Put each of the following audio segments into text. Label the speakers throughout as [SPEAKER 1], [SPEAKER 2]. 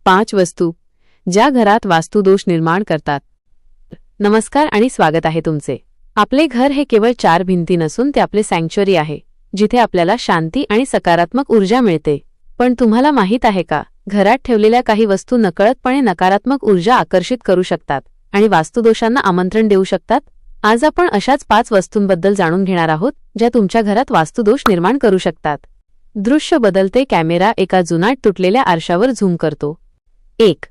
[SPEAKER 1] 5 वस्तू ज्या घरात वास्तुदोष निर्माण करतात। नमस्कार आणि स्वागत आहे तुमचे। आपले घर हे केवळ 4 भिंती नसून ते आपले सँक्च्युअरी आहे, जिथे आपल्याला शांती आणि सकारात्मक ऊर्जा मिळते। पण तुम्हाला माहित आहे का, घरात ठेवलेल्या काही वस्तू नकळतपणे नकारात्मक ऊर्जा आकर्षित करू शकतात आणि वास्तुदोषांना आमंत्रण देऊ शकतात। आज आपण अशाच 5 वस्तूंबद्दल जाणून घेणार आहोत, ज्या तुमच्या घरात वास्तुदोष निर्माण करू शकतात। दृश्य बदलते कॅमेरा एका जुनाट तुटलेल्या आरशावर झूम करतो। 1.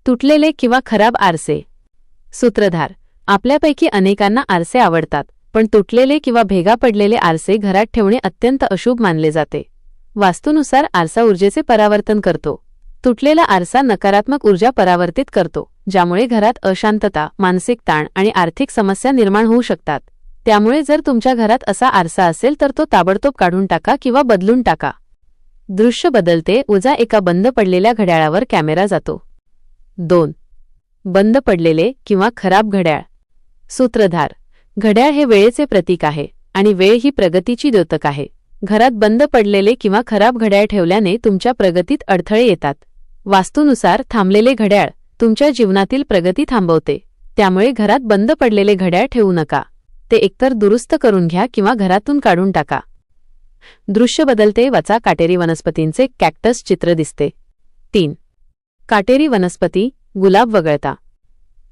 [SPEAKER 1] तुटलेले किंवा खराब आरसे। सूत्रधार: आपल्यापैकी अनेकांना आरसे आवडतात, पण तुटलेले किंवा भेगा पडलेले आरसे घरात ठेवणे अत्यंत अशुभ मानले जाते। वास्तूनुसार आरसा ऊर्जेचे परावर्तन करतो। तुटलेला आरसा नकारात्मक ऊर्जा परावर्तित करतो, ज्यामुळे घरात अशांतता, मानसिक ताण आणि आर्थिक समस्या निर्माण होऊ शकतात। त्यामुळे जर तुमच्या घरात असा आरसा असेल तर तो ताबडतोब काढून टाका किंवा बदलून टाका। दृश्य बदलते उजा एका बंद पडलेल्या घड्याळावर कॅमेरा जातो। 2. बंद पडलेले किंवा खराब घड्याळ। सूत्रधार: घड्याळ हे वेळेचे प्रतीक आहे आणि वेळ ही प्रगतीची द्योतक आहे। घरात बंद पडलेले किंवा खराब घड्याळ ठेवल्याने तुमच्या प्रगतीत अडथळे येतात। वास्तूनुसार थांबलेले घड्याळ तुमच्या जीवनातील प्रगती थांबवते। त्यामुळे घरात बंद पडलेले घड्याळ ठेवू नका, ते एकतर दुरुस्त करून घ्या किंवा घरातून काढून टाका। दृश्य बदलते वाचा काटेरी वनस्पतींचे कॅक्टस चित्र दिसते। 3. काटेरी वनस्पती, गुलाब वगळता।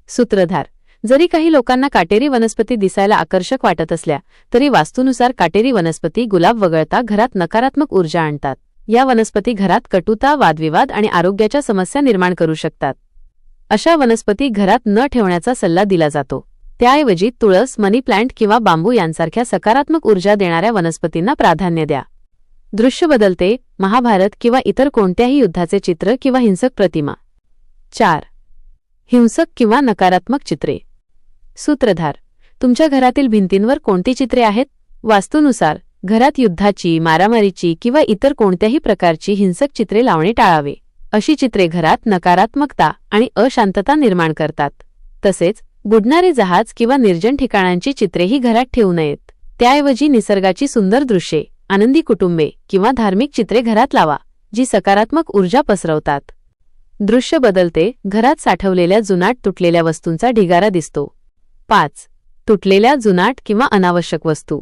[SPEAKER 1] सूत्रधार: जरी काही लोकांना काटेरी वनस्पती दिसायला आकर्षक वाटत असल्या तरी वास्तूनुसार काटेरी वनस्पती गुलाब वगळता घरात नकारात्मक ऊर्जा आणतात। या वनस्पती घरात कटुता, वादविवाद आणि आरोग्याच्या समस्या निर्माण करू शकतात। अशा वनस्पती घरात न ठेवण्याचा सल्ला दिला जातो। त्याऐवजी तुळस, मनी प्लांट किंवा बांबू यांसारख्या सकारात्मक ऊर्जा देणाऱ्या वनस्पतींना प्राधान्य द्या। दृश्य बदलते महाभारत किंवा इतर कोणत्याही युद्धाचे चित्र किंवा हिंसक प्रतिमा। 4. हिंसक किंवा नकारात्मक चित्रे। सूत्रधार: तुमच्या घरातील भिंतींवर कोणती चित्रे आहेत? वास्तूनुसार घरात युद्धाची, मारामारीची किंवा इतर कोणत्याही प्रकारची हिंसक चित्रे लावणे टाळावे। अशी चित्रे घरात नकारात्मकता आणि अशांतता निर्माण करतात। तसेच बुडणारे जहाज किंवा निर्जन ठिकाणांची चित्रेही घरात ठेवू नयेत। त्याऐवजी निसर्गाची सुंदर दृश्ये, आनंदी कुटुंबे किंवा धार्मिक चित्रे घरात लावा, जी सकारात्मक ऊर्जा पसरवतात। दृश्य बदलते घरात साठवलेल्या जुनाट तुटलेल्या वस्तूंचा ढिगारा दिसतो। 5. तुटलेल्या जुनाट किंवा अनावश्यक वस्तू।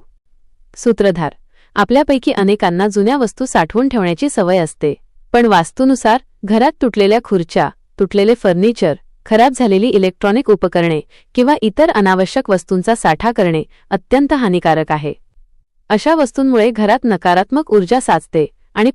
[SPEAKER 1] सूत्रधार: आपल्यापैकी अनेकांना जुन्या वस्तू साठवून ठेवण्याची सवय असते, पण वास्तूनुसार घरात तुटलेल्या खुर्च्या, तुटलेले फर्निचर, खराब झालेली इलेक्ट्रॉनिक उपकरणे किंवा इतर अनावश्यक वस्तूंचा साठा करणे अत्यंत हानिकारक आहे। अशा वस्तूंमुळे घरात नकारात्मक ऊर्जा साचते आणि